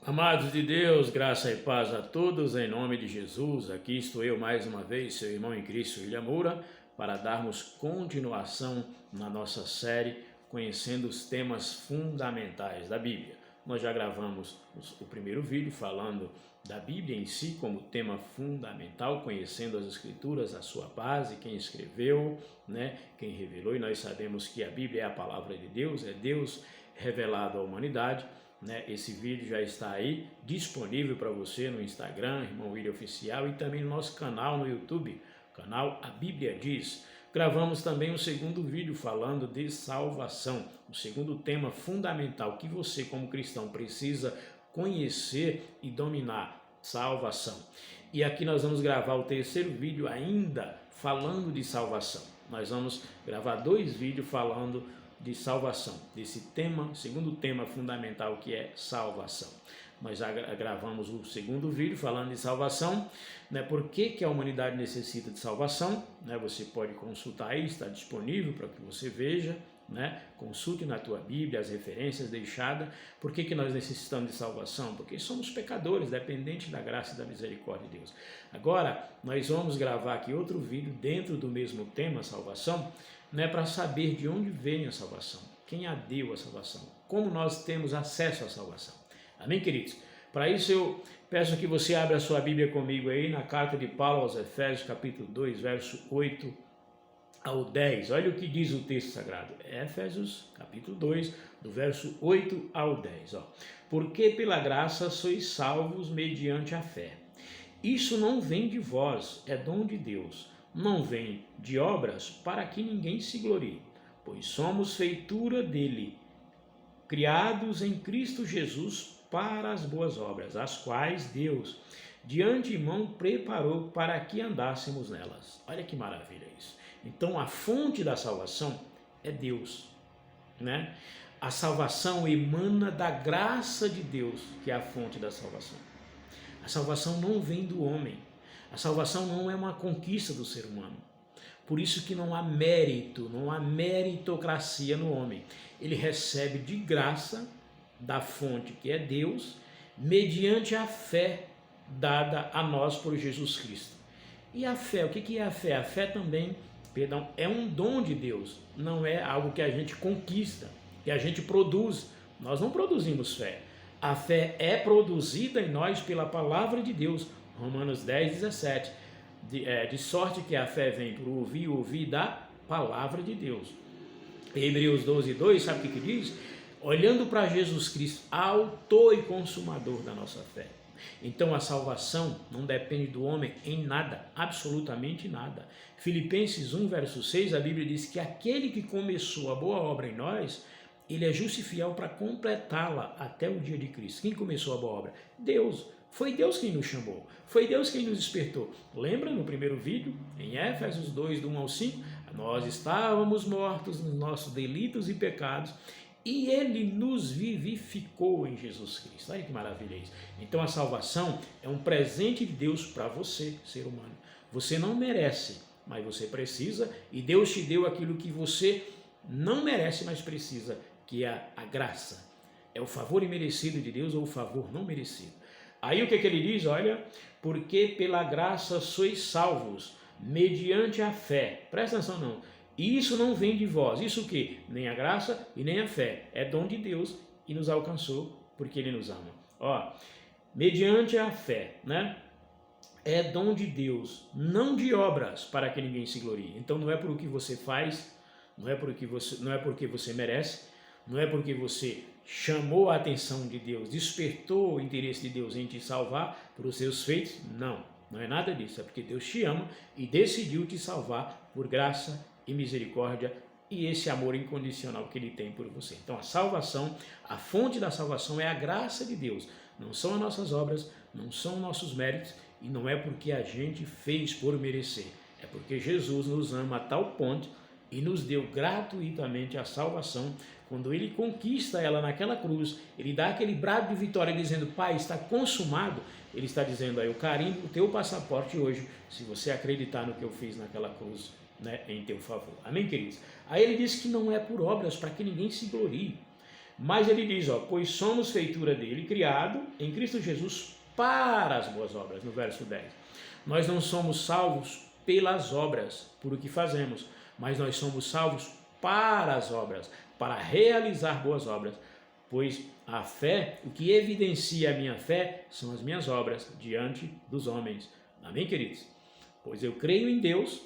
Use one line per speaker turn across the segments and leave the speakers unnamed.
Amados de Deus, graça e paz a todos, em nome de Jesus. Aqui estou eu mais uma vez, seu irmão em Cristo, William Moura, para darmos continuação na nossa série Conhecendo os Temas Fundamentais da Bíblia. Nós já gravamos o primeiro vídeo falando da Bíblia em si como tema fundamental, conhecendo as Escrituras, a sua base, quem escreveu, quem revelou, e nós sabemos que a Bíblia é a palavra de Deus, é Deus revelado à humanidade. Esse vídeo já está aí disponível para você no Instagram, Irmão William Oficial, e também no nosso canal no YouTube, canal A Bíblia Diz. Gravamos também um segundo vídeo falando de salvação, o segundo tema fundamental que você como cristão precisa conhecer e dominar, salvação. E aqui nós vamos gravar o terceiro vídeo ainda falando de salvação. Nós vamos gravar dois vídeos falando de salvação, desse tema, segundo tema fundamental que é salvação. Nós já gravamos o segundo vídeo falando de salvação, por que a humanidade necessita de salvação, você pode consultar aí, está disponível para que você veja, consulte na tua Bíblia as referências deixadas. Por que nós necessitamos de salvação? Porque somos pecadores, dependentes da graça e da misericórdia de Deus. Agora, nós vamos gravar aqui outro vídeo dentro do mesmo tema, salvação, para saber de onde vem a salvação, quem a deu a salvação, como nós temos acesso à salvação. Amém, queridos? Para isso eu peço que você abra a sua Bíblia comigo aí na carta de Paulo aos Efésios, capítulo 2, verso 8 ao 10. Olha o que diz o texto sagrado. Efésios, capítulo 2, do verso 8 ao 10. Porque pela graça sois salvos mediante a fé. Isso não vem de vós, é dom de Deus. Não vem de obras para que ninguém se glorie, pois somos feitura dele, criados em Cristo Jesus para as boas obras, as quais Deus de antemão preparou para que andássemos nelas. Olha que maravilha isso. Então a fonte da salvação é Deus, A salvação emana da graça de Deus, que é a fonte da salvação. A salvação não vem do homem. A salvação não é uma conquista do ser humano. Por isso que não há mérito, não há meritocracia no homem. Ele recebe de graça da fonte que é Deus, mediante a fé dada a nós por Jesus Cristo. E a fé, o que é a fé? A fé também, é um dom de Deus, não é algo que a gente conquista, que a gente produz. Nós não produzimos fé. A fé é produzida em nós pela palavra de Deus. Romanos 10, 17, de sorte que a fé vem por ouvir da palavra de Deus. Hebreus 12, 2, sabe o que diz? Olhando para Jesus Cristo, autor e consumador da nossa fé. Então a salvação não depende do homem em nada, absolutamente nada. Filipenses 1, verso 6, a Bíblia diz que aquele que começou a boa obra em nós, ele é justo e fiel para completá-la até o dia de Cristo. Quem começou a boa obra? Deus. Foi Deus quem nos chamou, foi Deus quem nos despertou. Lembra no primeiro vídeo, em Efésios 2, do 1 ao 5? Nós estávamos mortos nos nossos delitos e pecados e Ele nos vivificou em Jesus Cristo. Olha que maravilha isso. Então a salvação é um presente de Deus para você, ser humano. Você não merece, mas você precisa, e Deus te deu aquilo que você não merece, mas precisa, que é a graça. É o favor imerecido de Deus ou o favor não merecido. Aí o que ele diz? Olha, porque pela graça sois salvos, mediante a fé. Presta atenção não. Isso não vem de vós. Isso o quê? Nem a graça e nem a fé. É dom de Deus e nos alcançou porque Ele nos ama. Mediante a fé, É dom de Deus, não de obras para que ninguém se glorie. Então não é por o que você faz, não é porque você merece, não é porque você chamou a atenção de Deus, despertou o interesse de Deus em te salvar por os seus feitos. Não é nada disso. É porque Deus te ama e decidiu te salvar por graça e misericórdia e esse amor incondicional que Ele tem por você. Então a salvação, a fonte da salvação é a graça de Deus. Não são as nossas obras, não são nossos méritos e não é porque a gente fez por merecer. É porque Jesus nos ama a tal ponto e nos deu gratuitamente a salvação. Quando Ele conquista ela naquela cruz, Ele dá aquele brado de vitória dizendo: Pai, está consumado. Ele está dizendo aí: eu carimbo o teu passaporte hoje, se você acreditar no que eu fiz naquela cruz, em teu favor. Amém, queridos? Aí ele diz que não é por obras para que ninguém se glorie. Mas ele diz, pois somos feitura dele, criado em Cristo Jesus para as boas obras, no verso 10. Nós não somos salvos pelas obras, por o que fazemos, mas nós somos salvos para as obras, para realizar boas obras, pois a fé, o que evidencia a minha fé, são as minhas obras diante dos homens. Amém, queridos? Pois eu creio em Deus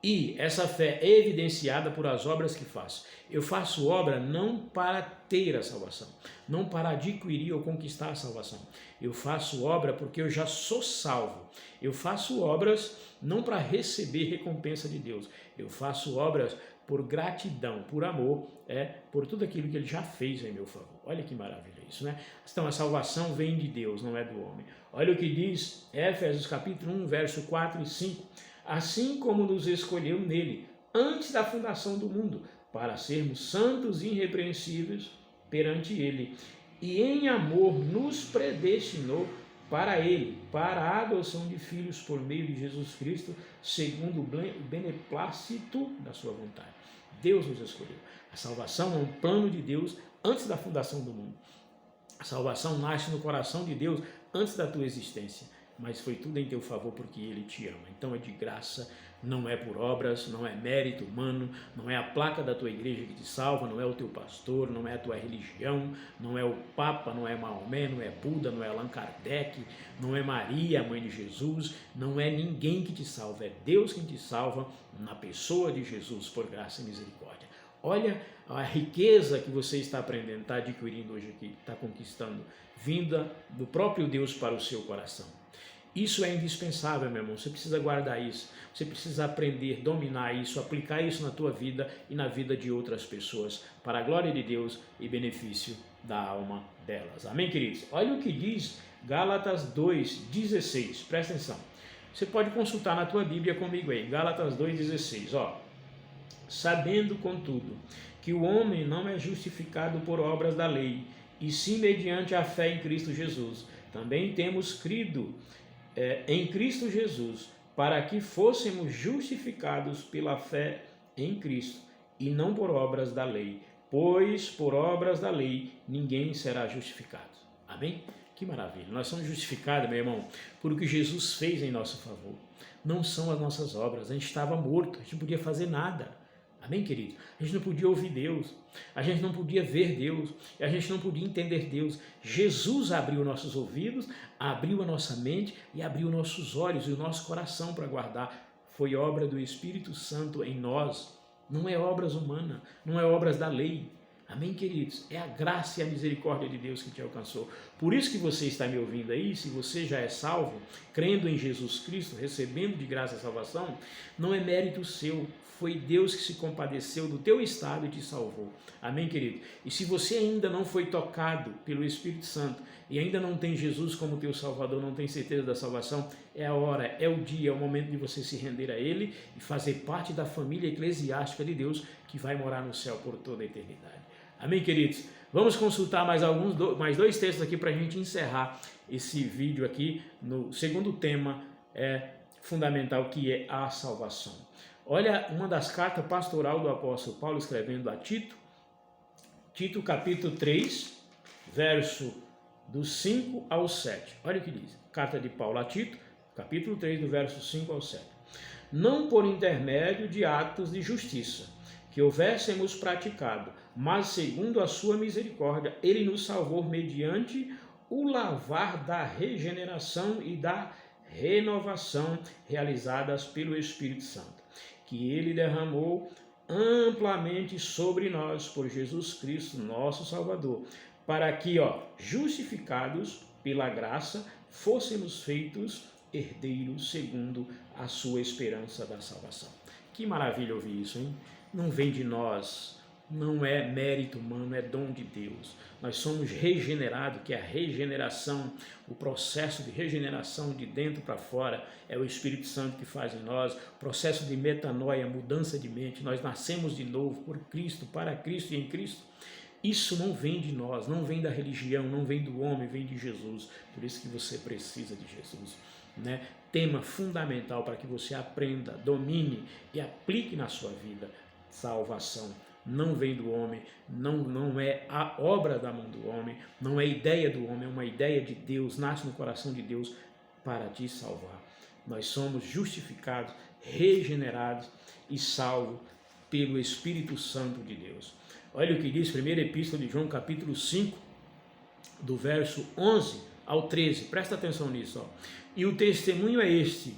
e essa fé é evidenciada por as obras que faço. Eu faço obra não para ter a salvação, não para adquirir ou conquistar a salvação. Eu faço obra porque eu já sou salvo. Eu faço obras não para receber recompensa de Deus. Eu faço obras por gratidão, por amor, por tudo aquilo que Ele já fez em meu favor. Olha que maravilha isso, né? Então a salvação vem de Deus, não é do homem. Olha o que diz Éfesos capítulo 1, verso 4 e 5. Assim como nos escolheu nele, antes da fundação do mundo, para sermos santos e irrepreensíveis perante ele, e em amor nos predestinou para ele, para a adoção de filhos por meio de Jesus Cristo, segundo o beneplácito da sua vontade. Deus nos escolheu. A salvação é um plano de Deus antes da fundação do mundo. A salvação nasce no coração de Deus antes da tua existência, mas foi tudo em teu favor porque Ele te ama. Então é de graça, não é por obras, não é mérito humano, não é a placa da tua igreja que te salva, não é o teu pastor, não é a tua religião, não é o Papa, não é Maomé, não é Buda, não é Allan Kardec, não é Maria, a mãe de Jesus, não é ninguém que te salva, é Deus quem te salva na pessoa de Jesus, por graça e misericórdia. Olha a riqueza que você está aprendendo, está adquirindo hoje aqui, está conquistando, vinda do próprio Deus para o seu coração. Isso é indispensável, meu irmão, você precisa guardar isso, você precisa aprender, dominar isso, aplicar isso na tua vida e na vida de outras pessoas, para a glória de Deus e benefício da alma delas. Amém, queridos? Olha o que diz Gálatas 2,16, presta atenção. Você pode consultar na tua Bíblia comigo aí, Gálatas 2,16, Sabendo, contudo, que o homem não é justificado por obras da lei, e sim mediante a fé em Cristo Jesus. Também temos crido em Cristo Jesus, para que fôssemos justificados pela fé em Cristo, e não por obras da lei, pois por obras da lei ninguém será justificado. Amém? Que maravilha! Nós somos justificados, meu irmão, por o que Jesus fez em nosso favor. Não são as nossas obras, a gente estava morto, a gente não podia fazer nada. Amém, querido? A gente não podia ouvir Deus, a gente não podia ver Deus, a gente não podia entender Deus. Jesus abriu nossos ouvidos, abriu a nossa mente e abriu nossos olhos e o nosso coração para guardar. Foi obra do Espírito Santo em nós, não é obras humanas, não é obras da lei. Amém, queridos? É a graça e a misericórdia de Deus que te alcançou. Por isso que você está me ouvindo aí, se você já é salvo, crendo em Jesus Cristo, recebendo de graça a salvação, não é mérito seu, foi Deus que se compadeceu do teu estado e te salvou. Amém, querido? E se você ainda não foi tocado pelo Espírito Santo e ainda não tem Jesus como teu Salvador, não tem certeza da salvação, é a hora, é o dia, é o momento de você se render a Ele e fazer parte da família eclesiástica de Deus que vai morar no céu por toda a eternidade. Amém, queridos? Vamos consultar mais dois textos aqui para a gente encerrar esse vídeo aqui no segundo tema fundamental, que é a salvação. Olha uma das cartas pastoral do apóstolo Paulo escrevendo a Tito, Tito capítulo 3, verso do 5 ao 7. Olha o que diz, carta de Paulo a Tito, capítulo 3, do verso 5 ao 7. Não por intermédio de atos de justiça, que houvéssemos praticado, mas segundo a sua misericórdia, ele nos salvou mediante o lavar da regeneração e da renovação realizadas pelo Espírito Santo, que ele derramou amplamente sobre nós por Jesus Cristo, nosso Salvador, para que, justificados pela graça, fôssemos feitos herdeiros segundo a sua esperança da salvação. Que maravilha ouvir isso, hein? Não vem de nós, não é mérito humano, é dom de Deus. Nós somos regenerados, que é a regeneração, o processo de regeneração de dentro para fora, é o Espírito Santo que faz em nós, processo de metanoia, mudança de mente, nós nascemos de novo por Cristo, para Cristo e em Cristo. Isso não vem de nós, não vem da religião, não vem do homem, vem de Jesus. Por isso que você precisa de Jesus, né? Tema fundamental para que você aprenda, domine e aplique na sua vida: salvação. não vem do homem, não é a obra da mão do homem, não é ideia do homem, é uma ideia de Deus, nasce no coração de Deus para te salvar. Nós somos justificados, regenerados e salvos pelo Espírito Santo de Deus. Olha o que diz 1ª Epístola de João, capítulo 5, do verso 11 ao 13. Presta atenção nisso. E o testemunho é este: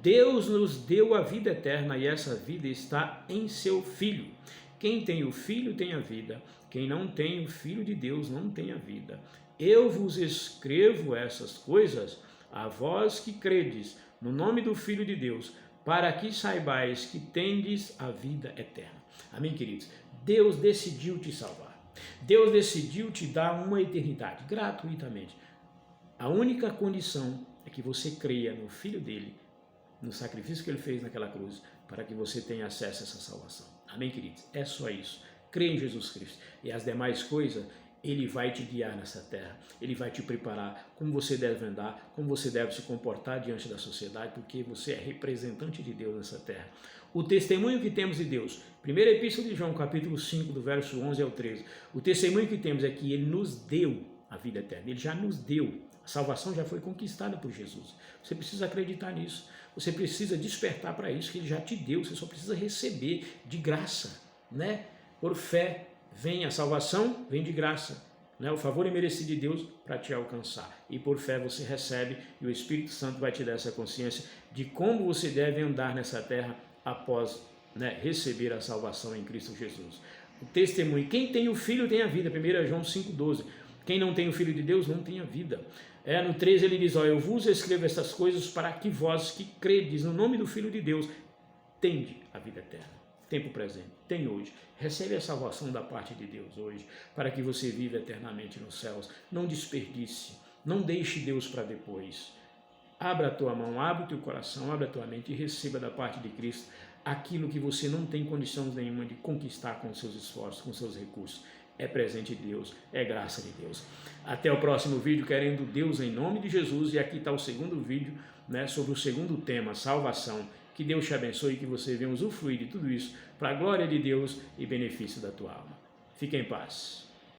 Deus nos deu a vida eterna e essa vida está em seu Filho. Quem tem o Filho tem a vida. Quem não tem o Filho de Deus não tem a vida. Eu vos escrevo essas coisas a vós que credes no nome do Filho de Deus, para que saibais que tendes a vida eterna. Amém, queridos? Deus decidiu te salvar. Deus decidiu te dar uma eternidade, gratuitamente. A única condição é que você creia no Filho dele, no sacrifício que ele fez naquela cruz, para que você tenha acesso a essa salvação. Amém, queridos? É só isso. Crê em Jesus Cristo. E as demais coisas, ele vai te guiar nessa terra. Ele vai te preparar como você deve andar, como você deve se comportar diante da sociedade, porque você é representante de Deus nessa terra. O testemunho que temos de Deus, 1ª Epístola de João, capítulo 5, do verso 11 ao 13. O testemunho que temos é que ele nos deu a vida eterna. Ele já nos deu. A salvação já foi conquistada por Jesus. Você precisa acreditar nisso. Você precisa despertar para isso que ele já te deu. Você só precisa receber de graça, né? Por fé vem a salvação, vem de graça, né? O favor imerecido de Deus para te alcançar. E por fé você recebe e o Espírito Santo vai te dar essa consciência de como você deve andar nessa terra após, né, receber a salvação em Cristo Jesus. O testemunho. Quem tem o Filho tem a vida. 1 João 5,12. Quem não tem o Filho de Deus não tem a vida. No 13 ele diz, eu vos escrevo essas coisas para que vós que credes no nome do Filho de Deus tende a vida eterna. Tempo presente, tem hoje. Recebe a salvação da parte de Deus hoje, para que você viva eternamente nos céus. Não desperdice, não deixe Deus para depois. Abra a tua mão, abre o teu coração, abre a tua mente e receba da parte de Cristo aquilo que você não tem condições nenhuma de conquistar com seus esforços, com seus recursos. É presente de Deus, é graça de Deus. Até o próximo vídeo, querendo Deus em nome de Jesus. E aqui está o segundo vídeo, né, sobre o segundo tema, salvação. Que Deus te abençoe e que você venha usufruir de tudo isso para a glória de Deus e benefício da tua alma. Fique em paz.